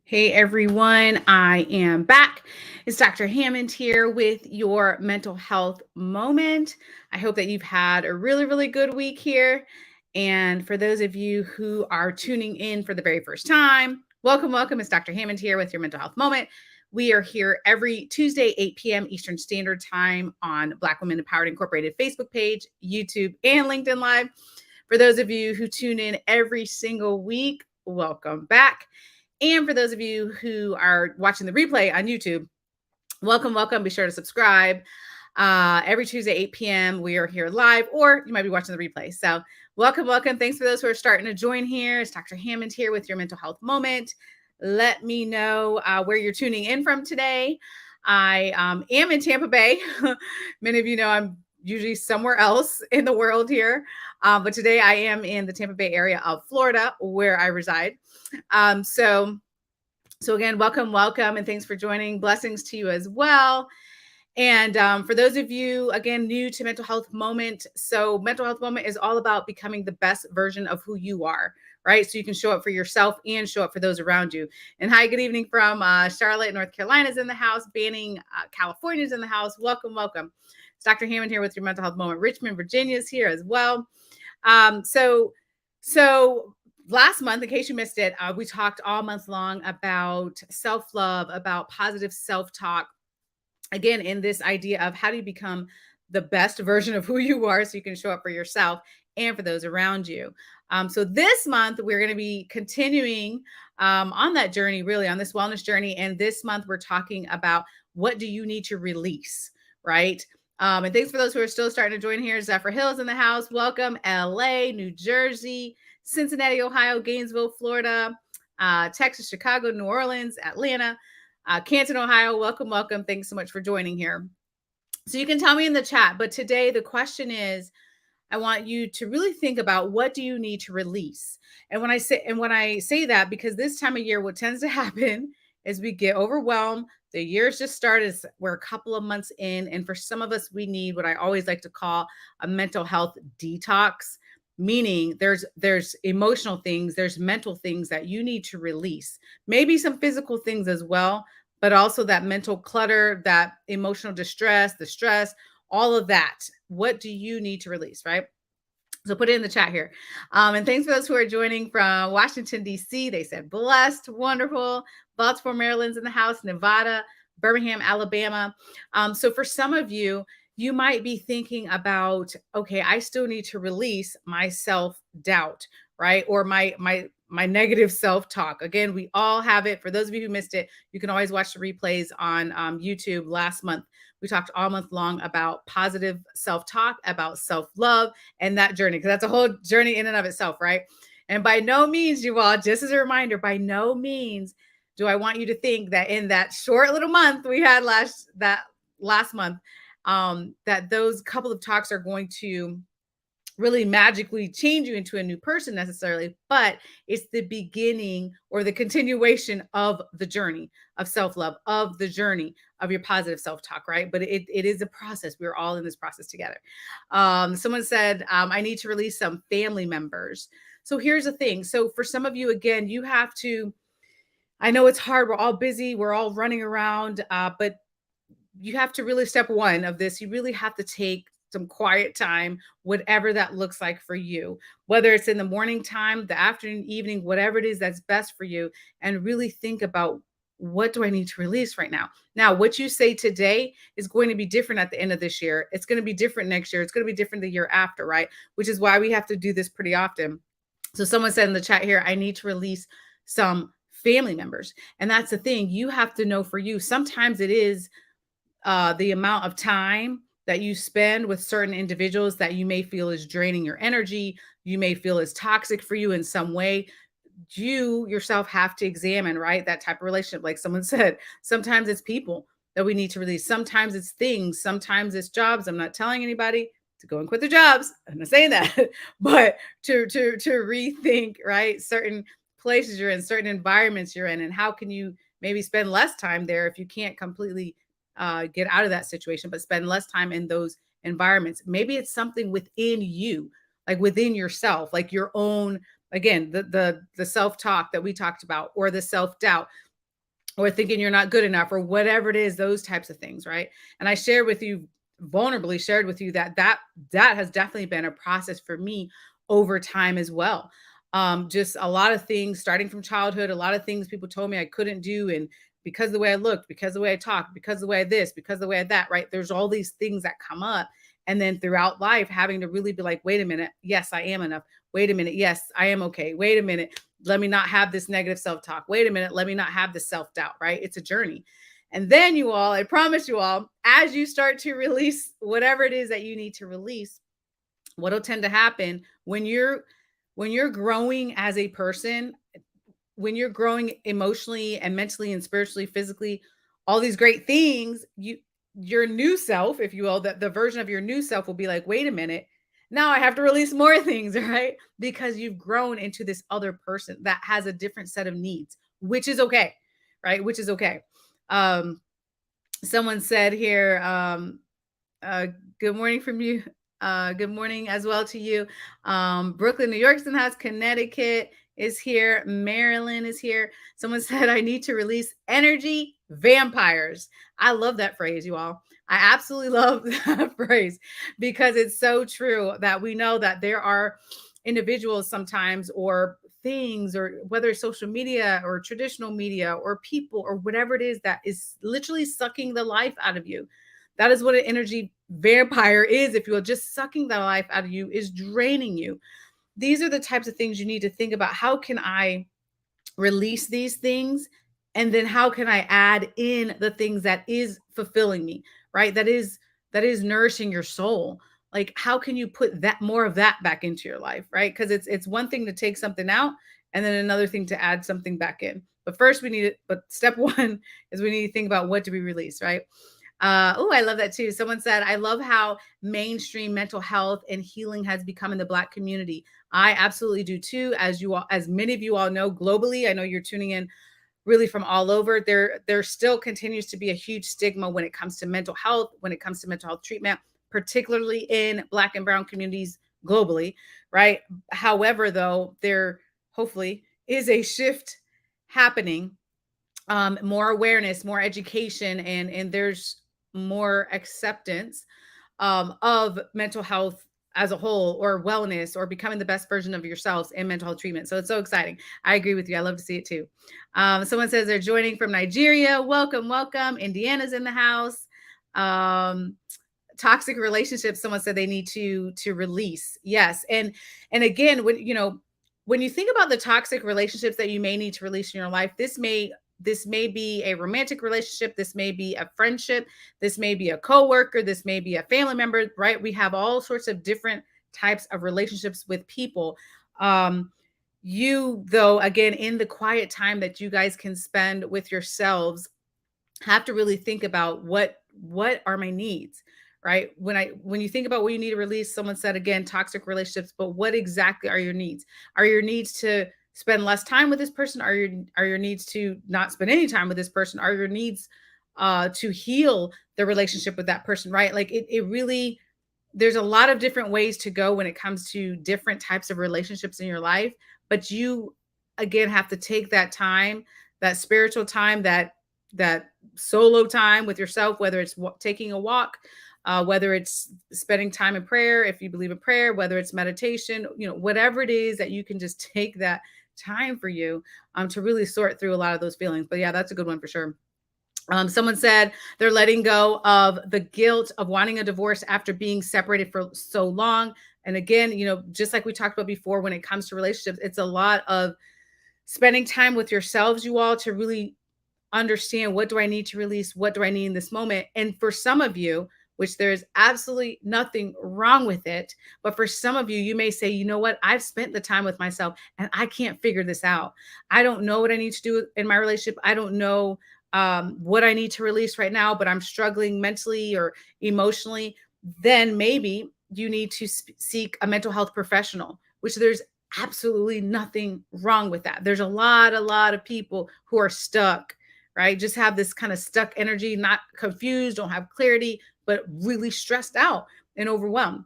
Hey everyone, I am back. It's Dr. Hammond here with your mental health moment. I hope that you've had a really good week here. And for those of you who are tuning in for the very first time, welcome. It's Dr. Hammond here with your mental health moment. We are here every Tuesday, 8 p.m. Eastern Standard Time on Black Women Empowered Incorporated Facebook page, YouTube, and LinkedIn Live. For those of you who tune in every single week, welcome back. And for those of you who are watching the replay on YouTube, welcome. Be sure to subscribe. Every Tuesday, 8 p.m., we are here live, or you might be watching the replay. So welcome. Thanks for those who are starting to join here. It's Dr. Hammond here with your mental health moment. Let me know where you're tuning in from today. I am in Tampa Bay. Many of you know I'm usually somewhere else in the world here. But today I am in the Tampa Bay area of Florida, where I reside. So again, welcome, and thanks for joining. Blessings to you as well. And for those of you, again, new to Mental Health Moment, so Mental Health Moment is all about becoming the best version of who you are, right? So you can show up for yourself and show up for those around you. And hi, good evening from Charlotte, North Carolina is in the house. Banning, California is in the house. Welcome. It's Dr. Hammond here with your Mental Health Moment. Richmond, Virginia is here as well. So last month, in case you missed it, we talked all month long about self-love, about positive self-talk. Again, in this idea of how do you become the best version of who you are so you can show up for yourself and for those around you. So this month, we're going to be continuing on that journey, really on this wellness journey. And this month, we're talking about what do you need to release, right? And thanks for those who are still starting to join here. Zephyr Hills in the house. Welcome. LA, New Jersey, Cincinnati, Ohio, Gainesville, Florida, Texas, Chicago, New Orleans, Atlanta, Canton, Ohio. Welcome. Thanks so much for joining here. So you can tell me in the chat, but today the question is, I want you to really think about what do you need to release. And when I say that, because this time of year, what tends to happen is we get overwhelmed. The year's just started. We're a couple of months in. And for some of us, we need what I always like to call a mental health detox, meaning there's emotional things, there's mental things that you need to release, maybe some physical things as well, but also that mental clutter, that emotional distress, the stress, all of that. What do you need to release, right? So put it in the chat here. And thanks for those who are joining from Washington, D.C. They said blessed, wonderful. Baltimore, Maryland's in the house, Nevada, Birmingham, Alabama. So for some of you, you might be thinking about, okay, I still need to release my self-doubt, right? Or my negative self-talk. Again, we all have it. For those of you who missed it, you can always watch the replays on YouTube. Last month, we talked all month long about positive self-talk, about self-love, and that journey, because that's a whole journey in and of itself, right? And by no means, you all, just as a reminder, by no means do I want you to think that in that short little month we had last month, that those couple of talks are going to really magically change you into a new person necessarily, but it's the beginning or the continuation of the journey of self-love, of the journey of your positive self-talk, right? But it is a process. We're all in this process together. Someone said, I need to release some family members. So here's the thing. So for some of you, again, you have to, I know it's hard. We're all busy. We're all running around, but you have to really, step one of this, you really have to take some quiet time, whatever that looks like for you, whether it's in the morning time, the afternoon, evening, whatever it is that's best for you, and really think about, what do I need to release right now? Now, what you say today is going to be different at the end of this year. It's going to be different next year. It's going to be different the year after, right? Which is why we have to do this pretty often. So someone said in the chat here, I need to release some family members. And that's the thing. You have to know for you, sometimes it is the amount of time that you spend with certain individuals that you may feel is draining your energy, you may feel is toxic for you in some way. You yourself have to examine, right? That type of relationship. Like someone said, sometimes it's people that we need to release. Sometimes it's things, sometimes it's jobs. I'm not telling anybody to go and quit their jobs. I'm not saying that, but to rethink, right? Certain places you're in, certain environments you're in, and how can you maybe spend less time there if you can't completely get out of that situation, but spend less time in those environments. Maybe it's something within you, like within yourself, like your own, again, the self-talk that we talked about, or the self-doubt. or thinking you're not good enough or whatever it is, those types of things, right? And I shared with you, vulnerably shared with you, that has definitely been a process for me over time as well. Just a lot of things starting from childhood, a lot of things people told me I couldn't do, and because of the way I looked, because of the way I talked, because of the way I this, because of the way I that, right? There's all these things that come up. And then throughout life, having to really be like, wait a minute, yes, I am enough. Wait a minute, yes, I am okay. Wait a minute, let me not have this negative self-talk. Wait a minute, let me not have this self-doubt, right? It's a journey. And then you all, I promise you all, as you start to release whatever it is that you need to release, what'll tend to happen when you're growing as a person, when you're growing emotionally and mentally and spiritually, physically, all these great things, your new self, if you will, that the version of your new self will be like, wait a minute, now I have to release more things, right? Because you've grown into this other person that has a different set of needs, which is okay, right? Which is okay. Um, Someone said here, uh, good morning from you. Good morning as well to you. Brooklyn, New York's in the house. Connecticut is here. Maryland is here. Someone said, I need to release energy vampires. I love that phrase, you all. I absolutely love that phrase because it's so true that we know that there are individuals sometimes, or things, or whether it's social media or traditional media or people or whatever it is, that is literally sucking the life out of you. That is what an energy vampire is. If you're just sucking the life out of you, is draining you. These are the types of things you need to think about. How can I release these things? And then how can I add in the things that is fulfilling me, right? That is nourishing your soul. Like, how can you put that more of that back into your life, right? Because it's one thing to take something out, and then another thing to add something back in. But first we need it. But step one is we need to think about what do we release, right? Oh, I love that too. Someone said, I love how mainstream mental health and healing has become in the Black community. I absolutely do too. As you all, as many of you all know, globally, I know you're tuning in really from all over. There still continues to be a huge stigma when it comes to mental health, when it comes to mental health treatment, particularly in Black and Brown communities globally, right? However, though, there hopefully is a shift happening, more awareness, more education, and there's more acceptance of mental health as a whole, or wellness, or becoming the best version of yourselves in mental health treatment. So it's so exciting. I agree with you. I love to see it too. Someone says they're joining from Nigeria. Welcome, welcome. Indiana's in the house. Um, Toxic relationships, someone said they need to release. Yes. And again, when you think about the toxic relationships that you may need to release in your life, this may be a romantic relationship, this may be a friendship, this may be a coworker, this may be a family member, right? We have all sorts of different types of relationships with people. You, though, again, in the quiet time that you guys can spend with yourselves, have to really think about what are my needs, right? When you think about what you need to release, someone said again, toxic relationships, but what exactly are your needs? Are your needs to spend less time with this person? Are your needs to not spend any time with this person? Are your needs to heal the relationship with that person, right? Like, it really, there's a lot of different ways to go when it comes to different types of relationships in your life. But you, again, have to take that time, that spiritual time, that solo time with yourself, whether it's taking a walk, whether it's spending time in prayer, if you believe in prayer, whether it's meditation, whatever it is that you can just take that time for you, to really sort through a lot of those feelings. But yeah, that's a good one for sure. Someone said they're letting go of the guilt of wanting a divorce after being separated for so long. And again, just like we talked about before, when it comes to relationships, it's a lot of spending time with yourselves, you all, to really understand, what do I need to release? What do I need in this moment? And for some of you, which there's absolutely nothing wrong with it, but for some of you, you may say, you know what? I've spent the time with myself and I can't figure this out. I don't know what I need to do in my relationship. I don't know what I need to release right now, but I'm struggling mentally or emotionally. Then maybe you need to seek a mental health professional, which there's absolutely nothing wrong with that. There's a lot of people who are stuck, right? Just have this kind of stuck energy, not confused, don't have clarity, but really stressed out and overwhelmed.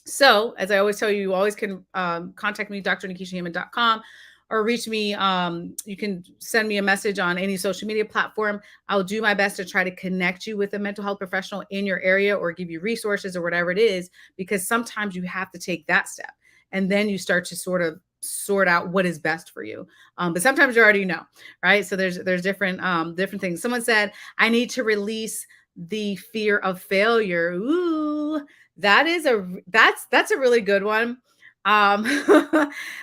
So, as I always tell you, you always can contact me, drnikishahammond.com, or reach me. You can send me a message on any social media platform. I'll do my best to try to connect you with a mental health professional in your area or give you resources or whatever it is, because sometimes you have to take that step and then you start to sort of sort out what is best for you. But sometimes you already know, right? So there's different things. Someone said, I need to release the fear of failure. Ooh, that's a really good one. Um,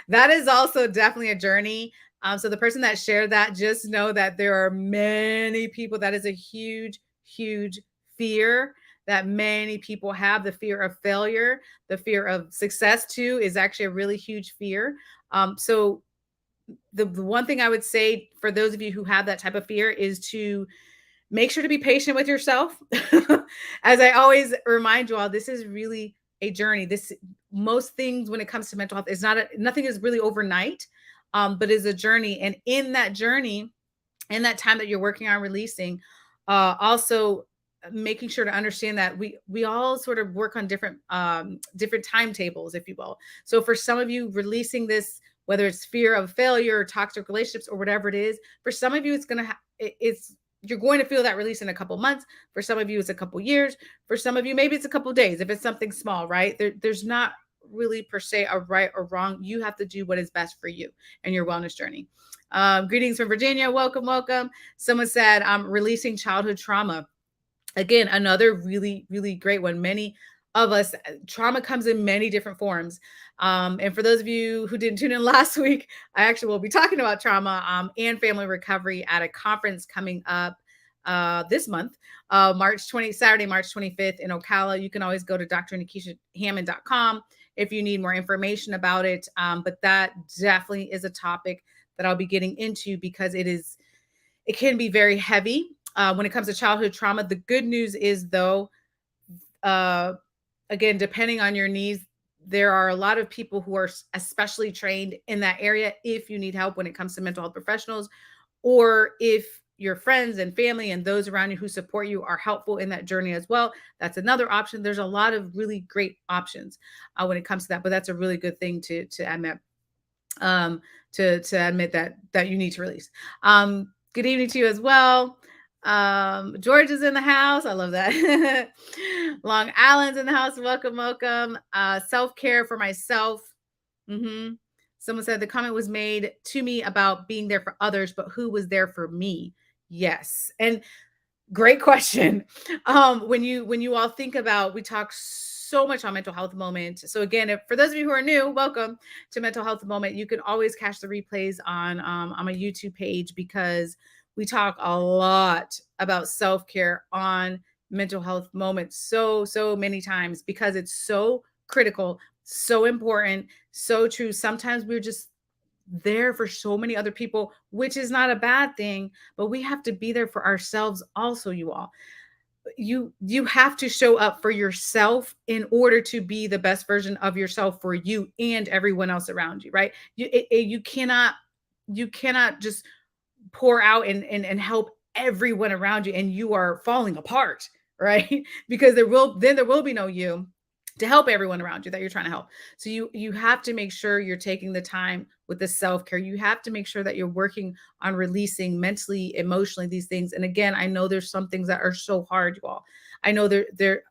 that is also definitely a journey. So the person that shared that, just know that there are many people, that is a huge, huge fear that many people have. The fear of failure, the fear of success too, is actually a really huge fear. So the one thing I would say for those of you who have that type of fear is to make sure to be patient with yourself. As I always remind you all, this is really a journey. This Most things when it comes to mental health is nothing is really overnight, but is a journey. And in that journey, in that time that you're working on releasing, also making sure to understand that we all sort of work on different timetables, if you will. So for some of you, releasing this, whether it's fear of failure or toxic relationships or whatever it is, for some of you it's you're going to feel that release in a couple months. For some of you it's a couple years. For some of you maybe it's a couple days if it's something small, right? There's not really per se a right or wrong. You have to do what is best for you and your wellness journey. Greetings from Virginia. Welcome, welcome. Someone said, releasing childhood trauma. Again, another really, really great one. Many of us, trauma comes in many different forms. And for those of you who didn't tune in last week, I actually will be talking about trauma and family recovery at a conference coming up this month, Saturday, March 25th in Ocala. You can always go to drnikishahammond.com if you need more information about it. But that definitely is a topic that I'll be getting into because it can be very heavy when it comes to childhood trauma. The good news is, though, uh, again, depending on your needs, there are a lot of people who are especially trained in that area if you need help when it comes to mental health professionals, or if your friends and family and those around you who support you are helpful in that journey as well. That's another option. There's a lot of really great options when it comes to that, but that's a really good thing to admit. um, to admit that you need to release. Good evening to you as well. George is in the house. I love that. Long Island's in the house. Welcome, welcome. Self-care for myself. hmm Someone said the comment was made to me about being there for others, but who was there for me? Yes. And great question. When you all think about, we talk so much on mental health moment. So again, if for those of you who are new, welcome to Mental Health Moment. You can always catch the replays on my YouTube page, because we talk a lot about self-care on Mental Health Moment so many times, because it's so critical, so important, so true. Sometimes we're just there for so many other people, which is not a bad thing, but we have to be there for ourselves also. You all, you have to show up for yourself in order to be the best version of yourself for you and everyone else around you, right? You cannot just pour out and help everyone around you and you are falling apart, right? Because there will be no you to help everyone around you that you're trying to help. So you have to make sure you're taking the time with the self-care. You have to make sure that you're working on releasing mentally, emotionally, these things. And again, I know there's some things that are so hard, you all. I know they're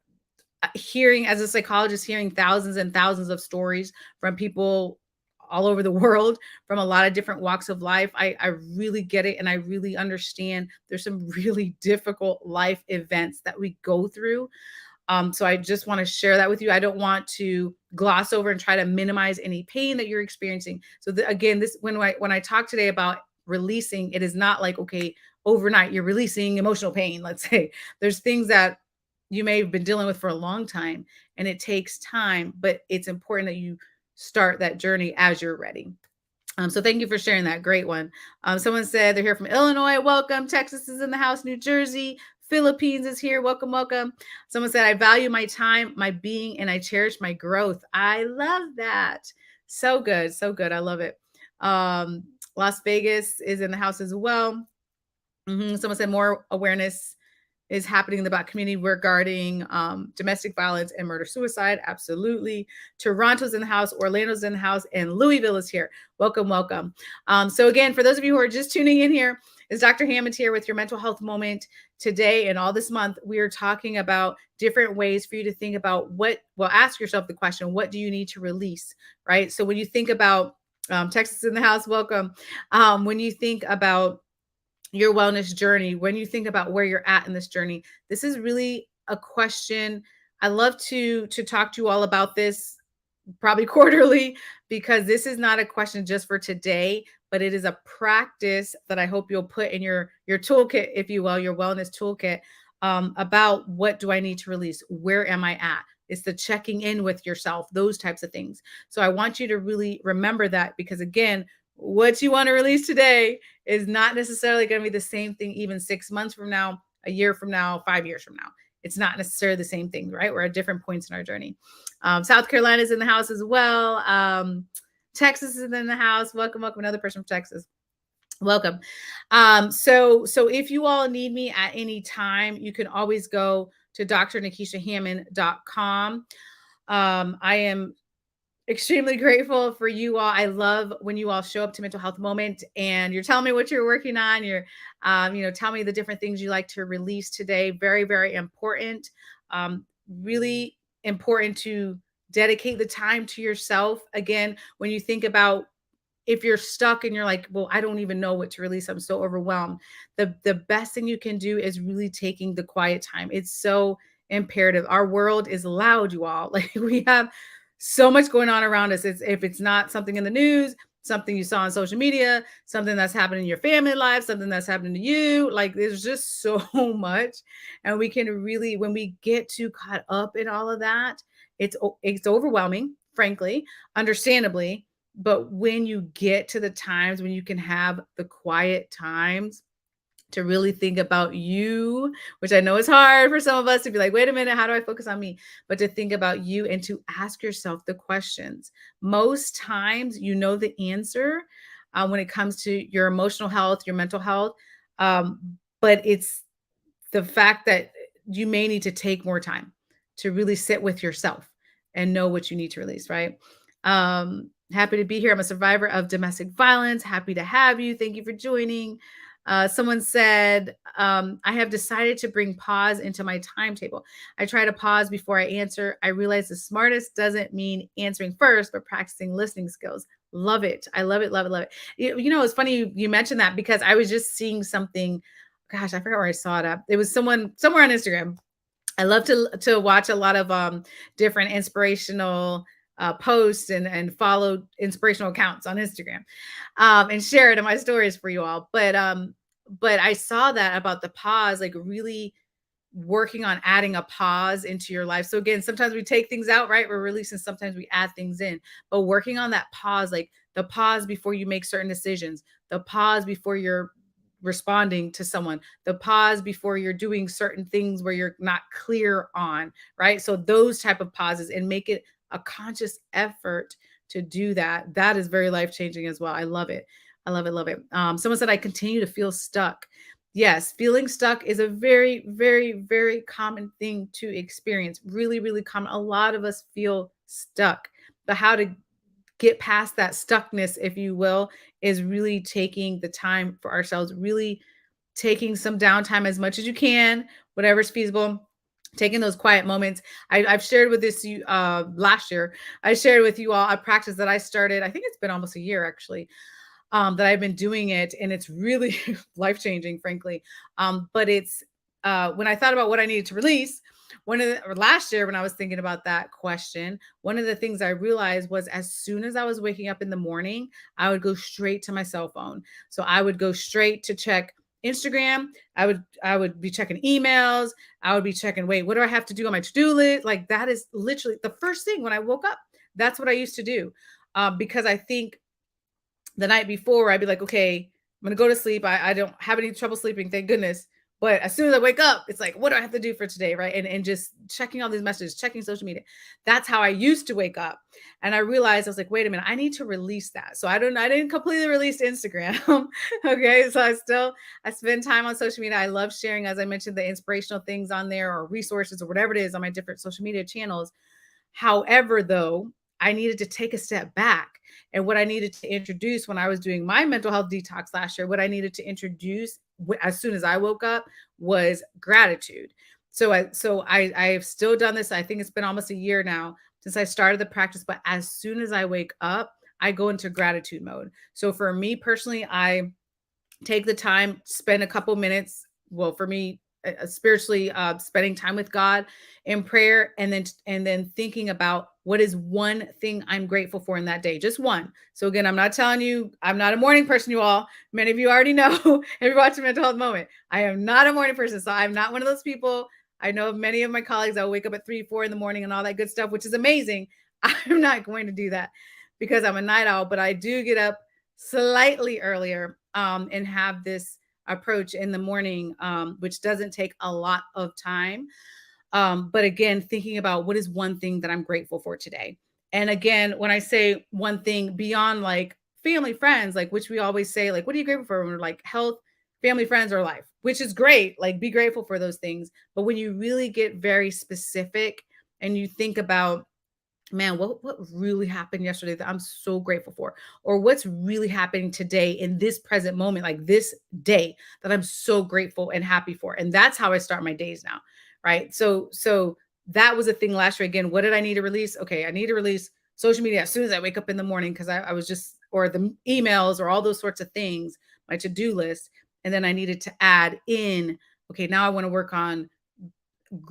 hearing, as a psychologist, hearing thousands and thousands of stories from people all over the world, from a lot of different walks of life. I really get it. And I really understand there's some really difficult life events that we go through. So I just want to share that with you. I don't want to gloss over and try to minimize any pain that you're experiencing. So again, this when I talk today about releasing, it is not like, okay, overnight you're releasing emotional pain. Let's say there's things that you may have been dealing with for a long time, and it takes time, but it's important that you start that journey as you're ready. So thank you for sharing that. Great one. Someone said they're here from Illinois. Welcome. Texas is in the house. New Jersey. Philippines is here. Welcome, welcome. Someone said, I value my time, my being, and I cherish my growth. I love that. So good. So good. I love it. Las Vegas is in the house as well. Someone said more awareness is happening in the Black community regarding domestic violence and murder suicide. Absolutely. Toronto's in the house, Orlando's in the house, and Louisville is here. Welcome, welcome. So again, for those of you who are just tuning in here, is Dr. Hammond here with your mental health moment. Today and all this month, we are talking about different ways for you to think about ask yourself the question, what do you need to release, right? So when you think about Texas in the house, welcome. When you think about your wellness journey, when you think about where you're at in this journey, this is really a question. I love to talk to you all about this probably quarterly, because this is not a question just for today, but it is a practice that I hope you'll put in your toolkit, if you will, your wellness toolkit, about what do I need to release? Where am I at? It's the checking in with yourself, those types of things. So I want you to really remember that, because again, what you want to release today is not necessarily going to be the same thing even 6 months from now, a year from now, 5 years from now. It's not necessarily the same thing, right? We're at different points in our journey. South Carolina is in the house as well. Texas is in the house. Welcome, welcome. Another person from Texas. Welcome. So if you all need me at any time, you can always go to drnikishahammond.com. I am extremely grateful for you all. I love when you all show up to Mental Health Moment and you're telling me what you're working on. You're, tell me the different things you like to release today. Very, very important. Really important to dedicate the time to yourself. Again, when you think about, if you're stuck and you're like, well, I don't even know what to release, I'm so overwhelmed. The best thing you can do is really taking the quiet time. It's so imperative. Our world is loud, you all. Like, we have so much going on around us. If it's not something in the news, something you saw on social media, something that's happening in your family life, something that's happening to you, like, there's just so much. And we can really, when we get too caught up in all of that, it's overwhelming, frankly, understandably. But when you get to the times when you can have the quiet times to really think about you, which I know is hard for some of us to be like, wait a minute, how do I focus on me? But to think about you and to ask yourself the questions. Most times, you know the answer when it comes to your emotional health, your mental health. But it's the fact that you may need to take more time to really sit with yourself and know what you need to release, right? Happy to be here. I'm a survivor of domestic violence. Happy to have you. Thank you for joining. Someone said, I have decided to bring pause into my timetable. I try to pause before I answer. I realize the smartest doesn't mean answering first, but practicing listening skills. Love it. I love it, love it, love it. It's funny you mentioned that, because I was just seeing something. Gosh, I forgot where I saw it at. It was somewhere on Instagram. I love to watch a lot of different inspirational post and follow inspirational accounts on Instagram, and share it in my stories for you all. But I saw that about the pause, like really working on adding a pause into your life. So again, sometimes we take things out, right? We're releasing, sometimes we add things in, but working on that pause, like the pause before you make certain decisions, the pause before you're responding to someone, the pause before you're doing certain things where you're not clear on, right? So those type of pauses, and make it a conscious effort to do that. That is very life-changing as well. I love it. I love it. Love it. Someone said, I continue to feel stuck. Yes, feeling stuck is a very, very, very common thing to experience. Really, really common. A lot of us feel stuck, but how to get past that stuckness, if you will, is really taking the time for ourselves, really taking some downtime as much as you can, whatever's feasible, taking those quiet moments. I've shared with this last year. I shared with you all a practice that I started. I think it's been almost a year, actually, that I've been doing it, and it's really life-changing, frankly. But it's when I thought about what I needed to release, last year when I was thinking about that question, one of the things I realized was, as soon as I was waking up in the morning, I would go straight to my cell phone. So I would go straight to check Instagram. I would be checking emails. I would be checking, wait, what do I have to do on my to-do list? Like, that is literally the first thing when I woke up. That's what I used to do, because I think the night before I'd be like, okay, I'm going to go to sleep. I don't have any trouble sleeping, thank goodness. But as soon as I wake up, it's like, what do I have to do for today? Right. And just checking all these messages, checking social media. That's how I used to wake up. And I realized I was like, wait a minute, I need to release that. So I didn't completely release Instagram. Okay. So I spend time on social media. I love sharing, as I mentioned, the inspirational things on there or resources or whatever it is on my different social media channels. However, though, I needed to take a step back. And what I needed to introduce when I was doing my mental health detox last year, what I needed to introduce as soon as I woke up was gratitude. I have still done this. I think it's been almost a year now since I started the practice. But as soon as I wake up, I go into gratitude mode. So for me personally, I take the time, spend a couple minutes. Well, for me, spiritually, spending time with God in prayer, and then thinking about what is one thing I'm grateful for in that day, just one. So again, I'm not telling you I'm not a morning person, you all. Many of you already know if you're watching Mental Health Moment. I am not a morning person, so I'm not one of those people. I know many of my colleagues that will wake up at 3, 4 in the morning and all that good stuff, which is amazing. I'm not going to do that because I'm a night owl, but I do get up slightly earlier and have this approach in the morning, which doesn't take a lot of time. But again, thinking about what is one thing that I'm grateful for today. And again, when I say one thing beyond like family, friends, like which we always say, like, what are you grateful for? When we're like health, family, friends, or life, which is great. Like, be grateful for those things. But when you really get very specific and you think about, man, what really happened yesterday that I'm so grateful for, or what's really happening today in this present moment, like this day that I'm so grateful and happy for. And that's how I start my days now, right? So that was a thing last year. Again, what did I need to release? Okay, I need to release social media as soon as I wake up in the morning because I was just, or the emails or all those sorts of things, my to-do list. And then I needed to add in, okay, now I want to work on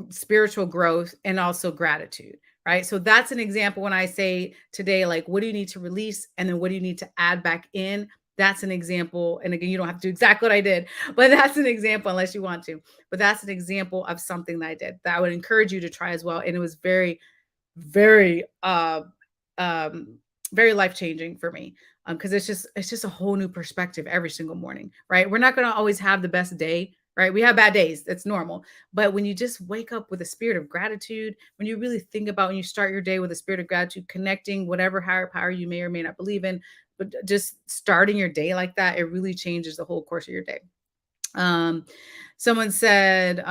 spiritual growth and also gratitude, right? So that's an example when I say today, like, what do you need to release? And then what do you need to add back in? That's an example. And again, you don't have to do exactly what I did, but that's an example unless you want to. But that's an example of something that I did that I would encourage you to try as well. And it was very, very, um, very life changing for me because it's just a whole new perspective every single morning, right? We're not going to always have the best day, right? We have bad days. That's normal. But when you just wake up with a spirit of gratitude, when you really think about when you start your day with a spirit of gratitude, connecting whatever higher power you may or may not believe in, but just starting your day like that, it really changes the whole course of your day. Um, someone said,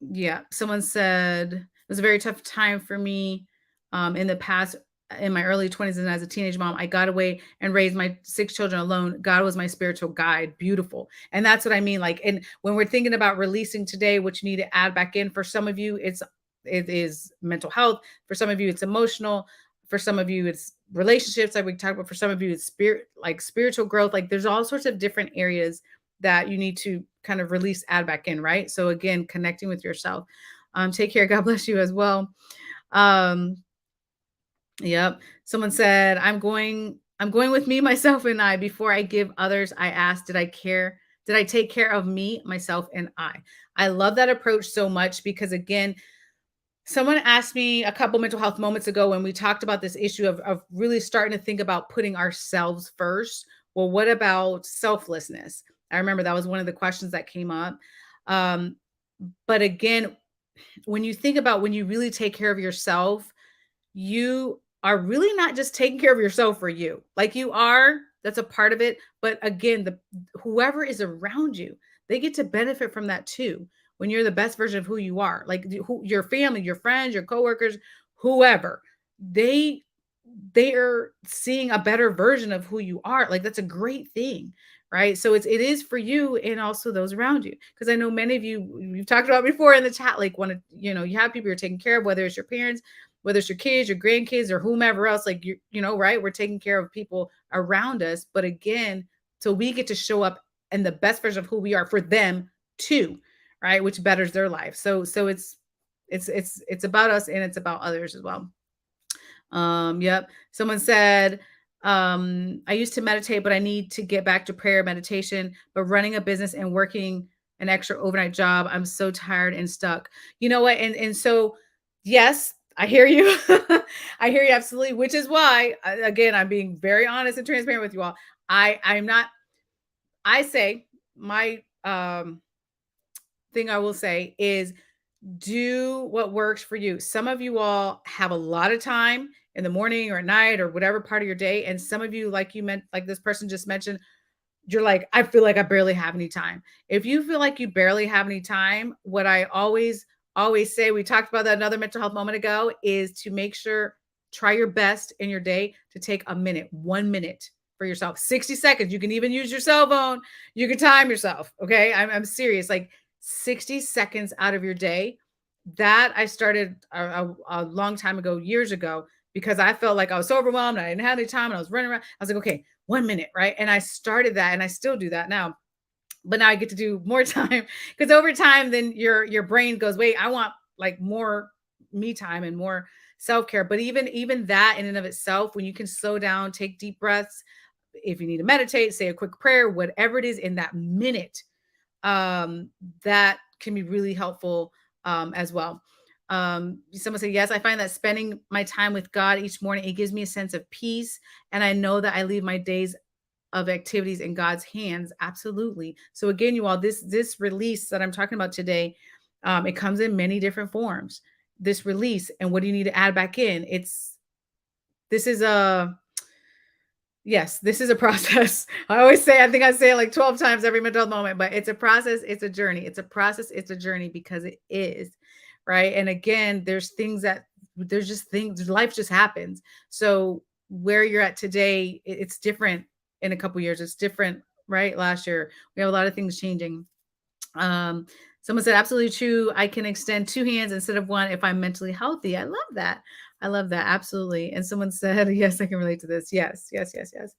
yeah, someone said it was a very tough time for me in the past, in my early 20s, and as a teenage mom, I got away and raised my 6 children alone. God was my spiritual guide. Beautiful. And that's what I mean. Like, and when we're thinking about releasing today, what you need to add back in, for some of you, it is mental health. For some of you, it's emotional. For some of you, it's relationships, like we talked about. For some of you, it's spirit, like spiritual growth. Like, there's all sorts of different areas that you need to kind of release, add back in, right? So again, connecting with yourself. Take care. God bless you as well. Um, yep. Someone said, I'm going with me, myself, and I. Before I give others, I ask, did I care? Did I take care of me, myself, and I? I love that approach so much because again, someone asked me a couple mental health moments ago when we talked about this issue of really starting to think about putting ourselves first. Well, what about selflessness? I remember that was one of the questions that came up. Um, but again, when you think about when you really take care of yourself, you are really not just taking care of yourself for you. Like, you are, that's a part of it. But again, the whoever is around you, they get to benefit from that too. When you're the best version of who you are, like your family, your friends, your coworkers, whoever, they they are seeing a better version of who you are. Like, that's a great thing, right? So it is for you and also those around you. Because I know many of you, you've talked about before in the chat, like, want to, you have people you're taking care of, whether it's your parents, whether it's your kids, your grandkids, or whomever else, like, right? We're taking care of people around us. But again, so we get to show up in the best version of who we are for them too, right? Which betters their life. So it's about us and it's about others as well. Yep. Someone said, I used to meditate, but I need to get back to prayer meditation, but running a business and working an extra overnight job, I'm so tired and stuck. You know what? And so, yes, I hear you. I hear you absolutely, which is why, again, I'm being very honest and transparent with you all. I'm not, I say um, thing I will say is do what works for you. Some of you all have a lot of time in the morning or at night or whatever part of your day. And some of you, like you meant, like this person just mentioned, you're like, I feel like I barely have any time. If you feel like you barely have any time, what I always say, we talked about that another mental health moment ago, is to make sure, try your best in your day to take a minute, 1 minute for yourself, 60 seconds. You can even use your cell phone. You can time yourself. Okay. I'm serious. Like 60 seconds out of your day. That I started a long time ago, years ago, because I felt like I was so overwhelmed. I didn't have any time and I was running around. I was like, okay, 1 minute, right? And I started that and I still do that now. But now I get to do more time because over time, then your brain goes, wait, I want like more me time and more self-care. But even that in and of itself, when you can slow down, take deep breaths, if you need to meditate, say a quick prayer, whatever it is in that minute, um, that can be really helpful as well. Someone said, yes, I find that spending my time with God each morning, it gives me a sense of peace. And I know that I leave my days of activities in God's hands. Absolutely. So again, you all, this release that I'm talking about today, it comes in many different forms. This release, and what do you need to add back in? This is a Yes, this is a process. I always say, I think I say it like 12 times every mental health moment, but it's a process, it's a journey. It's a process, it's a journey because it is, right? And again, there's just things, life just happens. So where you're at today, it's different in a couple years. It's different, right? Last year, we have a lot of things changing. Um, Someone said, absolutely true. I can extend two hands instead of one if I'm mentally healthy. I love that. I love that. Absolutely. And someone said, yes, I can relate to this. Yes, yes, yes, yes.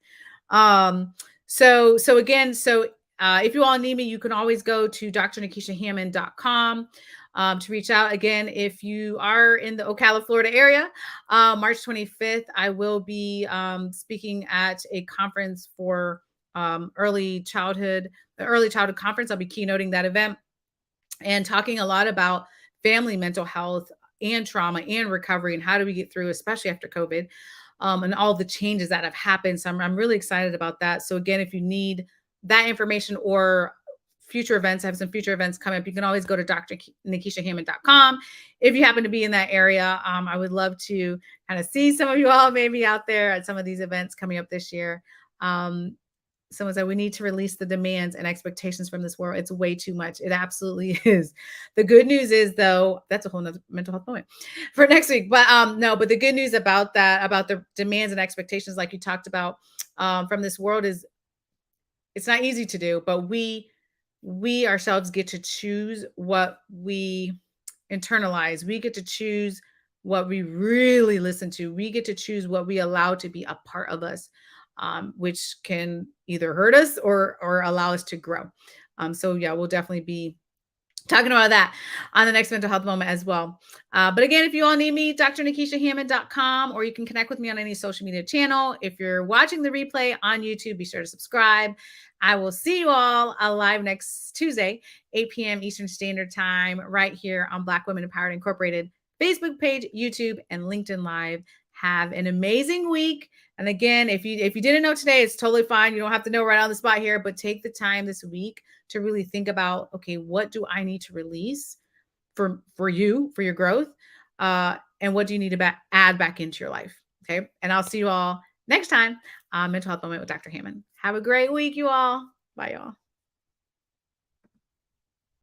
Um, so again, if you all need me, you can always go to drnikishahammond.com to reach out. Again, if you are in the Ocala, Florida area, March 25th, I will be speaking at a conference for the early childhood conference. I'll be keynoting that event and talking a lot about family mental health and trauma and recovery and how do we get through, especially after COVID, and all the changes that have happened. So I'm really excited about that. So again, if you need that information or future events, I have some future events coming up. You can always go to drnikishahammond.com. If you happen to be in that area, I would love to kind of see some of you all maybe out there at some of these events coming up this year. Someone said we need to release the demands and expectations from this world. It's way too much. It absolutely is. The good news is, though, that's a whole nother mental health moment for next week. But no, but the good news about that, about the demands and expectations, like you talked about, from this world, is it's not easy to do, but we ourselves get to choose what we internalize. We get to choose what we really listen to. We get to choose what we allow to be a part of us, which can either hurt us or allow us to grow. So yeah, we'll definitely be talking about that on the next mental health moment as well. But again, if you all need me, drnikishahammond.com, or you can connect with me on any social media channel. If you're watching the replay on YouTube, be sure to subscribe. I will see you all live next Tuesday, 8 p.m. Eastern Standard Time, right here on Black Women Empowered Incorporated Facebook page, YouTube, and LinkedIn Live. Have an amazing week. And again, if you didn't know today, it's totally fine. You don't have to know right on the spot here, but take the time this week to really think about, okay, what do I need to release for you, for your growth? And what do you need to add back into your life? Okay. And I'll see you all next time on Mental Health Moment with Dr. Hammond. Have a great week, you all. Bye, y'all.